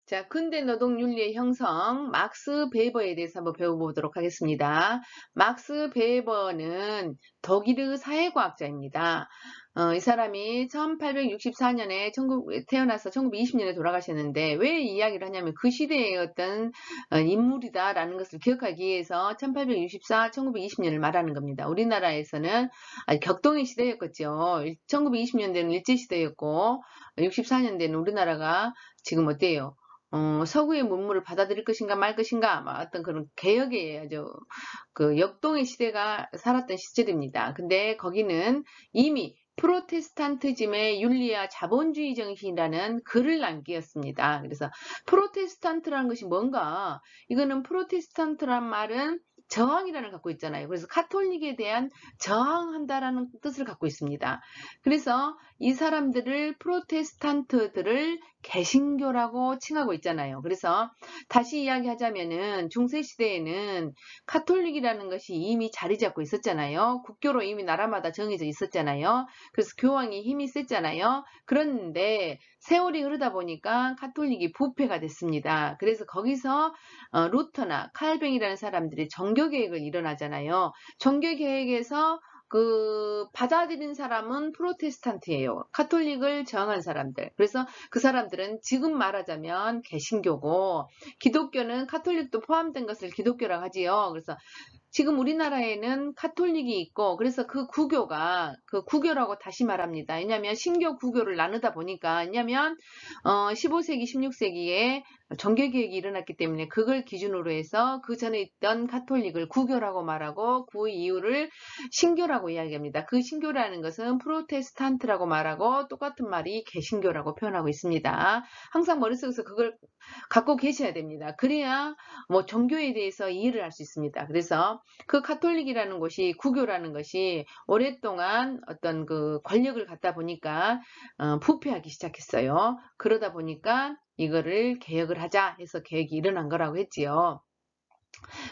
자, 근대 노동윤리의 형성, 막스 베버에 대해서 한번 배워보도록 하겠습니다. 막스 베버는 독일의 사회과학자입니다. 이 사람이 1864년에 태어나서 1920년에 돌아가셨는데 왜 이 이야기를 하냐면 그 시대의 어떤 인물이다라는 것을 기억하기 위해서 1864, 1920년을 말하는 겁니다. 우리나라에서는 격동의 시대였겠죠. 1920년대는 일제시대였고 64년대는 우리나라가 지금 어때요? 서구의 문물을 받아들일 것인가 말 것인가, 어떤 그런 개혁의 아주 그 역동의 시대가 살았던 시절입니다. 근데 거기는 이미 프로테스탄티즘의 윤리와 자본주의 정신이라는 글을 남기었습니다. 그래서 프로테스탄트라는 것이 뭔가, 이거는 프로테스탄트란 말은 저항이라는 걸 갖고 있잖아요. 그래서 카톨릭에 대한 저항한다라는 뜻을 갖고 있습니다. 그래서 이 사람들을 프로테스탄트들을 개신교라고 칭하고 있잖아요. 그래서 다시 이야기하자면은 중세시대에는 카톨릭이라는 것이 이미 자리 잡고 있었잖아요. 국교로 이미 나라마다 정해져 있었잖아요. 그래서 교황이 힘이 셌잖아요. 그런데 세월이 흐르다 보니까 카톨릭이 부패가 됐습니다. 그래서 거기서 루터나 칼뱅이라는 사람들이 종교개혁을 일어나잖아요. 종교개혁에서 받아들인 사람은 프로테스탄트예요. 카톨릭을 저항한 사람들. 그래서 그 사람들은 지금 말하자면 개신교고, 기독교는 카톨릭도 포함된 것을 기독교라고 하지요. 그래서 지금 우리나라에는 카톨릭이 있고, 그래서 그 구교라고 다시 말합니다. 왜냐하면 신교 구교를 나누다 보니까, 왜냐하면 15세기, 16세기에 종교개혁이 일어났기 때문에 그걸 기준으로 해서 그 전에 있던 카톨릭을 구교라고 말하고 그 이유를 신교라고 이야기합니다. 그 신교라는 것은 프로테스탄트라고 말하고 똑같은 말이 개신교라고 표현하고 있습니다. 항상 머릿속에서 그걸 갖고 계셔야 됩니다. 그래야 뭐 종교에 대해서 이해를 할 수 있습니다. 그래서 그 카톨릭이라는 곳이, 구교라는 것이 오랫동안 어떤 그 권력을 갖다 보니까 부패하기 시작했어요. 그러다 보니까 이거를 개혁을 하자 해서 개혁이 일어난 거라고 했지요.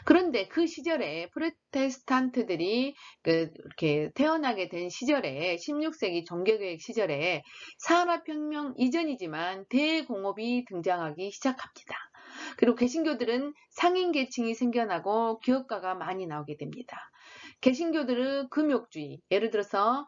그런데 그 시절에 프로테스탄트들이 이렇게 태어나게 된 시절에, 16세기 종교개혁 시절에 산업혁명 이전이지만 대공업이 등장하기 시작합니다. 그리고 개신교들은 상인 계층이 생겨나고 기업가가 많이 나오게 됩니다. 개신교들은 금욕주의, 예를 들어서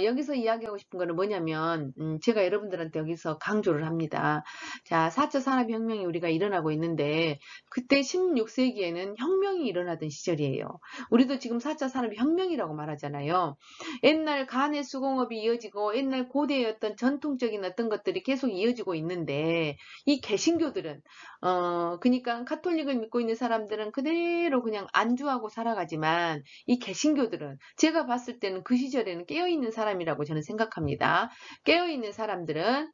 여기서 이야기하고 싶은 거는 뭐냐면, 제가 여러분들한테 여기서 강조를 합니다. 자, 4차 산업혁명이 우리가 일어나고 있는데, 그때 16세기에는 혁명이 일어나던 시절이에요. 우리도 지금 4차 산업혁명이라고 말하잖아요. 옛날 간의 수공업이 이어지고, 옛날 고대의 어떤 전통적인 어떤 것들이 계속 이어지고 있는데, 이 개신교들은, 그러니까 카톨릭을 믿고 있는 사람들은 그대로 그냥 안주하고 살아가지만, 이 개신교들은 제가 봤을 때는 그 시절에는 깨어있는 사람이라고 저는 생각합니다. 깨어있는 사람들은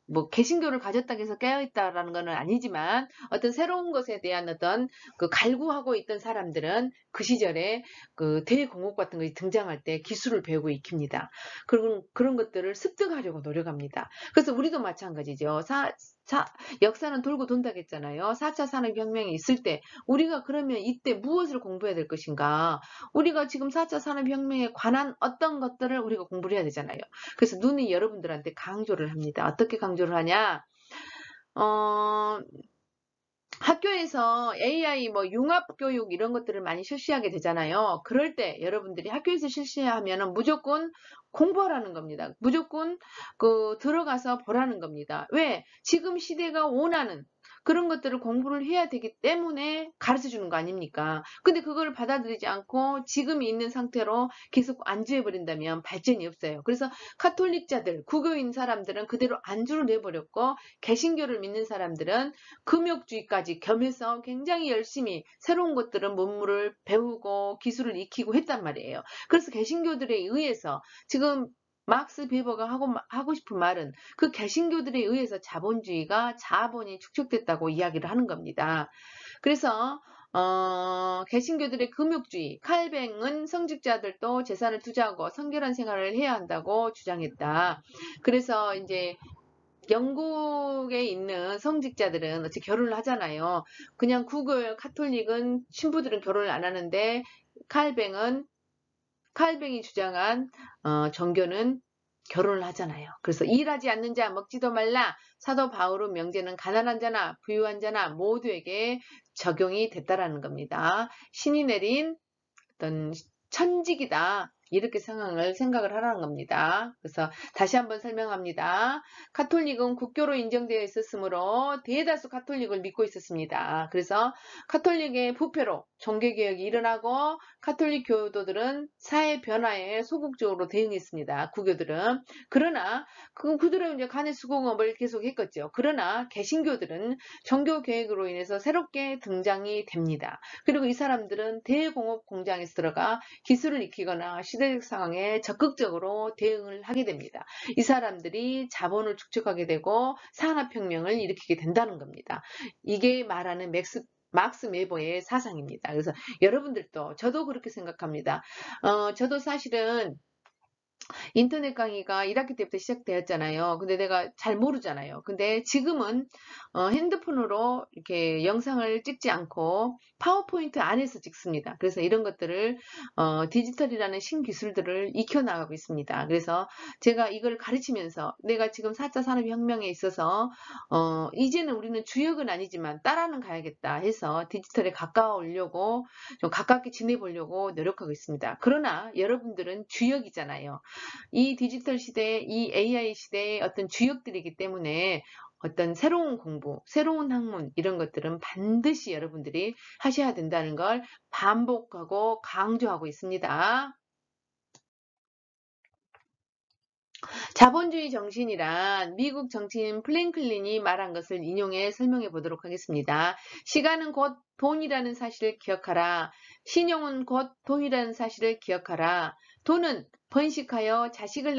뭐 개신교를 가졌다고 해서 깨어있다라는 것은 아니지만 어떤 새로운 것에 대한 어떤 그 갈구하고 있던 사람들은 그 시절에 그 대공업 같은 것이 등장할 때 기술을 배우고 익힙니다. 그런 것들을 습득하려고 노력합니다. 그래서 우리도 마찬가지죠. 역사는 돌고 돈다겠잖아요. 4차 산업혁명이 있을 때 우리가 그러면 이때 무엇을 공부해야 될 것인가? 우리가 지금 4차 산업혁명에 관한 어떤 것들을 우리가 공부를 해야 되잖아요. 그래서 눈이 여러분들한테 강조를 합니다. 어떻게 강조를 하냐? 학교에서 AI 뭐 융합교육 이런 것들을 많이 실시하게 되잖아요. 그럴 때 여러분들이 학교에서 실시하면은 무조건 공부하라는 겁니다. 무조건 들어가서 보라는 겁니다. 왜? 지금 시대가 원하는 그런 것들을 공부를 해야 되기 때문에 가르쳐 주는 거 아닙니까? 근데 그걸 받아들이지 않고 지금 있는 상태로 계속 안주해 버린다면 발전이 없어요. 그래서 카톨릭자들, 구교인 사람들은 그대로 안주를 내버렸고 개신교를 믿는 사람들은 금욕주의까지 겸해서 굉장히 열심히 새로운 것들은 문물을 배우고 기술을 익히고 했단 말이에요. 그래서 개신교들에 의해서 지금 막스 베버가 하고 싶은 말은 그 개신교들에 의해서 자본이 축적됐다고 이야기를 하는 겁니다. 그래서 개신교들의 금욕주의, 칼뱅은 성직자들도 재산을 투자하고 성결한 생활을 해야 한다고 주장했다. 그래서 이제 영국에 있는 성직자들은 어차피 결혼을 하잖아요. 그냥 카톨릭은 신부들은 결혼을 안 하는데 칼뱅이 주장한 종교는 결혼을 하잖아요. 그래서 일하지 않는 자 먹지도 말라. 사도 바울의 명제는 가난한 자나 부유한 자나 모두에게 적용이 됐다라는 겁니다. 신이 내린 어떤 천직이다. 이렇게 생각을 하라는 겁니다. 그래서 다시 한번 설명합니다. 카톨릭은 국교로 인정되어 있었으므로 대다수 카톨릭을 믿고 있었습니다. 그래서 카톨릭의 부패로 종교개혁이 일어나고 카톨릭 교도들은 사회 변화에 소극적으로 대응했습니다. 구교들은. 그러나 그들은 이제 간의 수공업을 계속했겠죠. 그러나 개신교들은 종교개혁으로 인해서 새롭게 등장이 됩니다. 그리고 이 사람들은 대공업 공장에서 들어가 기술을 익히거나 시대적 상황에 적극적으로 대응을 하게 됩니다. 이 사람들이 자본을 축적하게 되고 산업혁명을 일으키게 된다는 겁니다. 이게 말하는 막스 웨버의 사상입니다. 그래서 여러분들도 저도 그렇게 생각합니다. 저도 사실은 인터넷 강의가 1학기 때부터 시작되었잖아요. 근데 내가 잘 모르잖아요. 근데 지금은 핸드폰으로 이렇게 영상을 찍지 않고 파워포인트 안에서 찍습니다. 그래서 이런 것들을 디지털이라는 신기술들을 익혀나가고 있습니다. 그래서 제가 이걸 가르치면서 내가 지금 4차 산업혁명에 있어서 이제는 우리는 주역은 아니지만 따라는 가야겠다 해서 디지털에 가까워오려고 좀 가깝게 지내보려고 노력하고 있습니다. 그러나 여러분들은 주역이잖아요. 이 디지털 시대, 이 AI 시대의 어떤 주역들이기 때문에 어떤 새로운 공부, 새로운 학문 이런 것들은 반드시 여러분들이 하셔야 된다는 걸 반복하고 강조하고 있습니다. 자본주의 정신이란 미국 정치인 플랭클린이 말한 것을 인용해 설명해 보도록 하겠습니다. 시간은 곧 돈이라는 사실을 기억하라. 신용은 곧 돈이라는 사실을 기억하라. 돈은 번식하여 자식을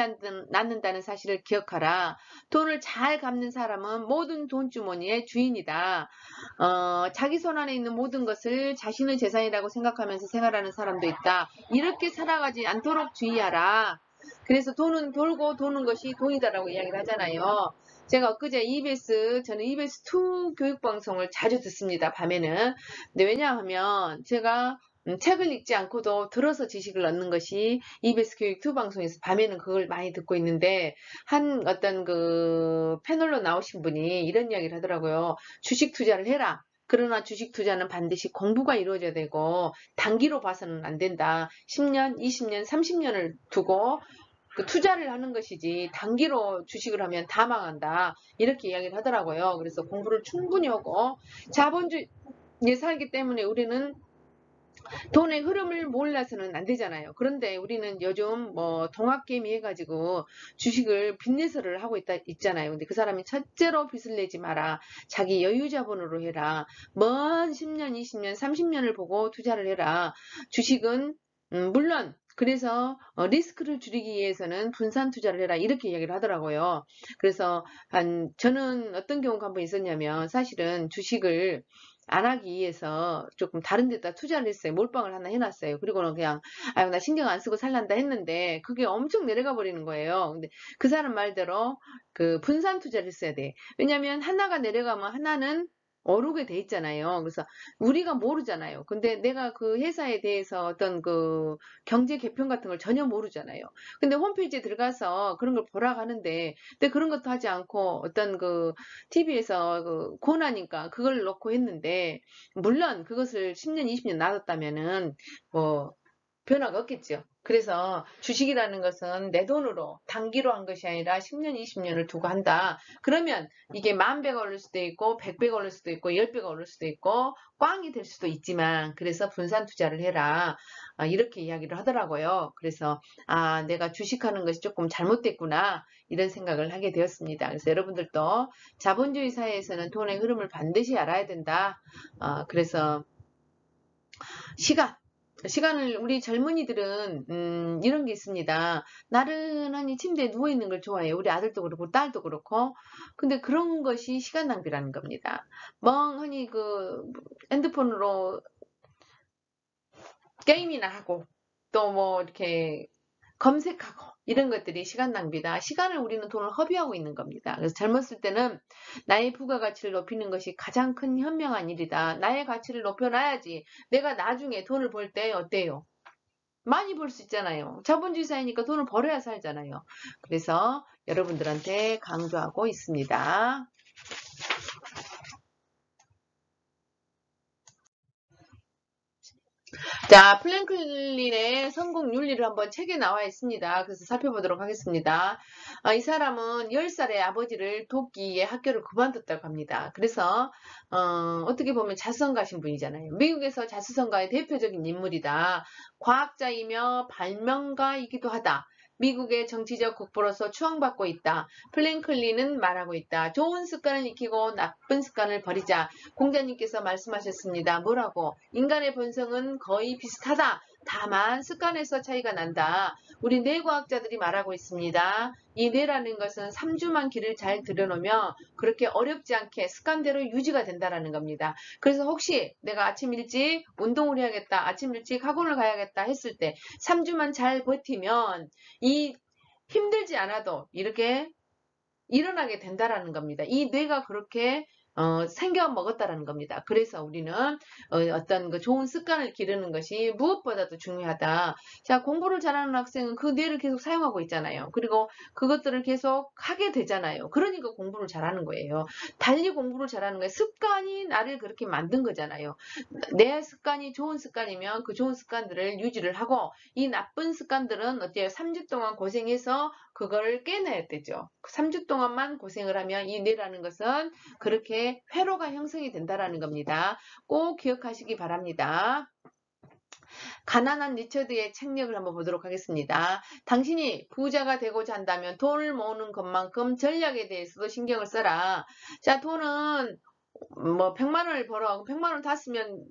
낳는다는 사실을 기억하라. 돈을 잘 갚는 사람은 모든 돈주머니의 주인이다. 자기 손 안에 있는 모든 것을 자신의 재산이라고 생각하면서 생활하는 사람도 있다. 이렇게 살아가지 않도록 주의하라. 그래서 돈은 돌고 도는 것이 돈이다라고 이야기를 하잖아요. 제가 엊그제 저는 EBS2 교육방송을 자주 듣습니다. 밤에는. 근데 왜냐하면 제가 책을 읽지 않고도 들어서 지식을 얻는 것이 EBS 교육2 방송에서 밤에는 그걸 많이 듣고 있는데 어떤 그 패널로 나오신 분이 이런 이야기를 하더라고요. 주식 투자를 해라. 그러나 주식 투자는 반드시 공부가 이루어져야 되고 단기로 봐서는 안 된다. 10년, 20년, 30년을 두고 그 투자를 하는 것이지 단기로 주식을 하면 다 망한다. 이렇게 이야기를 하더라고요. 그래서 공부를 충분히 하고 자본주의에 살기 때문에 우리는 돈의 흐름을 몰라서는 안 되잖아요. 그런데 우리는 요즘 뭐 동학개미 해가지고 주식을 빚내서를 하고 있잖아요. 근데 그 사람이 첫째로 빚을 내지 마라. 자기 여유 자본으로 해라. 먼 10년, 20년, 30년을 보고 투자를 해라. 주식은 물론 그래서 리스크를 줄이기 위해서는 분산 투자를 해라 이렇게 이야기를 하더라고요. 그래서 저는 어떤 경우가 한 번 있었냐면 사실은 주식을 안 하기 위해서 조금 다른 데다 투자를 했어요. 몰빵을 하나 해놨어요. 그리고는 그냥 아유 나 신경 안 쓰고 살란다 했는데 그게 엄청 내려가 버리는 거예요. 근데 그 사람 말대로 그 분산 투자를 했어야 돼. 왜냐면 하나가 내려가면 하나는 오르게 돼 있잖아요. 그래서 우리가 모르잖아요. 근데 내가 그 회사에 대해서 어떤 그 경제 개편 같은 걸 전혀 모르잖아요. 근데 홈페이지에 들어가서 그런 걸 보라고 하는데 근데 그런 것도 하지 않고 어떤 그 TV에서 그 권하니까 그걸 넣고 했는데 물론 그것을 10년, 20년 놔뒀다면은 뭐 변화가 없겠죠. 그래서 주식이라는 것은 내 돈으로 단기로 한 것이 아니라 10년, 20년을 두고 한다. 그러면 이게 10,000배가 오를 수도 있고 100배가 오를 수도 있고 10배가 오를 수도 있고 꽝이 될 수도 있지만 그래서 분산 투자를 해라. 이렇게 이야기를 하더라고요. 그래서 내가 주식하는 것이 조금 잘못됐구나 이런 생각을 하게 되었습니다. 그래서 여러분들도 자본주의 사회에서는 돈의 흐름을 반드시 알아야 된다. 그래서 시간을 우리 젊은이들은 이런 게 있습니다. 나른하니 침대에 누워있는 걸 좋아해요. 우리 아들도 그렇고 딸도 그렇고. 근데 그런 것이 시간 낭비라는 겁니다. 멍하니 그 핸드폰으로 게임이나 하고 또 뭐 이렇게 검색하고 이런 것들이 시간 낭비다. 시간을 우리는 돈을 허비하고 있는 겁니다. 그래서 젊었을 때는 나의 부가가치를 높이는 것이 가장 큰 현명한 일이다. 나의 가치를 높여놔야지. 내가 나중에 돈을 벌 때 어때요? 많이 벌 수 있잖아요. 자본주의 사회니까 돈을 벌어야 살잖아요. 그래서 여러분들한테 강조하고 있습니다. 자, 플랭클린의 성공 윤리를 한번 책에 나와 있습니다. 그래서 살펴보도록 하겠습니다. 이 사람은 10살에 아버지를 돕기에 학교를 그만뒀다고 합니다. 그래서 어떻게 보면 자수성가신 분이잖아요. 미국에서 자수성가의 대표적인 인물이다. 과학자이며 발명가이기도 하다. 미국의 정치적 국보로서 추앙받고 있다. 플랭클린은 말하고 있다. 좋은 습관을 익히고 나쁜 습관을 버리자. 공자님께서 말씀하셨습니다. 뭐라고? 인간의 본성은 거의 비슷하다. 다만 습관에서 차이가 난다. 우리 뇌과학자들이 말하고 있습니다. 이 뇌라는 것은 3주만 길을 잘 들여놓으면 그렇게 어렵지 않게 습관대로 유지가 된다는 겁니다. 그래서 혹시 내가 아침 일찍 운동을 해야겠다, 아침 일찍 학원을 가야겠다 했을 때 3주만 잘 버티면 이 힘들지 않아도 이렇게 일어나게 된다라는 겁니다. 이 뇌가 그렇게 생겨 먹었다라는 겁니다. 그래서 우리는 어떤 그 좋은 습관을 기르는 것이 무엇보다도 중요하다. 자, 공부를 잘하는 학생은 그 뇌를 계속 사용하고 있잖아요. 그리고 그것들을 계속 하게 되잖아요. 그러니까 공부를 잘하는 거예요. 달리 공부를 잘하는 거예요. 습관이 나를 그렇게 만든 거잖아요. 내 습관이 좋은 습관이면 그 좋은 습관들을 유지를 하고 이 나쁜 습관들은 어때요? 3주 동안 고생해서 그걸 깨내야 되죠. 3주 동안만 고생을 하면 이 뇌라는 것은 그렇게 회로가 형성이 된다라는 겁니다. 꼭 기억하시기 바랍니다. 가난한 리처드의 책력을 한번 보도록 하겠습니다. 당신이 부자가 되고자 한다면 돈을 모으는 것만큼 전략에 대해서도 신경을 써라. 자, 돈은 뭐 100만 원을 벌어. 100만 원 다 쓰면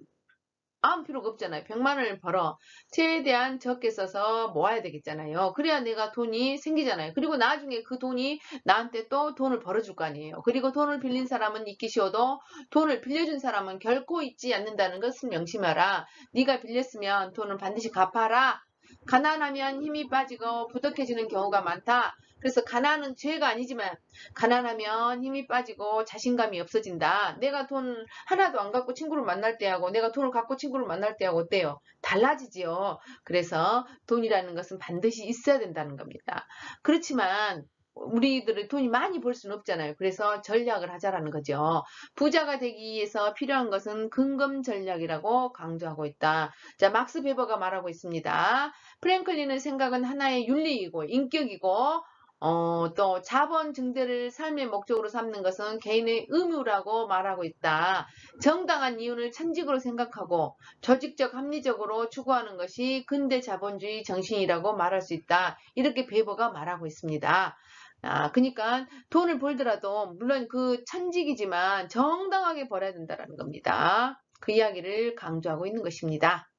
아무 필요가 없잖아요. 100만 원을 벌어. 최대한 적게 써서 모아야 되겠잖아요. 그래야 내가 돈이 생기잖아요. 그리고 나중에 그 돈이 나한테 또 돈을 벌어줄 거 아니에요. 그리고 돈을 빌린 사람은 있기 쉬워도 돈을 빌려준 사람은 결코 잊지 않는다는 것을 명심하라. 네가 빌렸으면 돈은 반드시 갚아라. 가난하면 힘이 빠지고 부족해지는 경우가 많다. 그래서 가난은 죄가 아니지만 가난하면 힘이 빠지고 자신감이 없어진다. 내가 돈 하나도 안 갖고 친구를 만날 때하고 내가 돈을 갖고 친구를 만날 때하고 어때요? 달라지지요. 그래서 돈이라는 것은 반드시 있어야 된다는 겁니다. 그렇지만 우리들이 돈이 많이 벌 수는 없잖아요. 그래서 전략을 하자라는 거죠. 부자가 되기 위해서 필요한 것은 근검 전략이라고 강조하고 있다. 자, 막스 베버가 말하고 있습니다. 프랭클린의 생각은 하나의 윤리이고 인격이고 또 자본 증대를 삶의 목적으로 삼는 것은 개인의 의무라고 말하고 있다. 정당한 이윤을 천직으로 생각하고 조직적 합리적으로 추구하는 것이 근대 자본주의 정신이라고 말할 수 있다. 이렇게 베버가 말하고 있습니다. 그러니까 돈을 벌더라도 물론 그 천직이지만 정당하게 벌어야 된다는 겁니다. 그 이야기를 강조하고 있는 것입니다.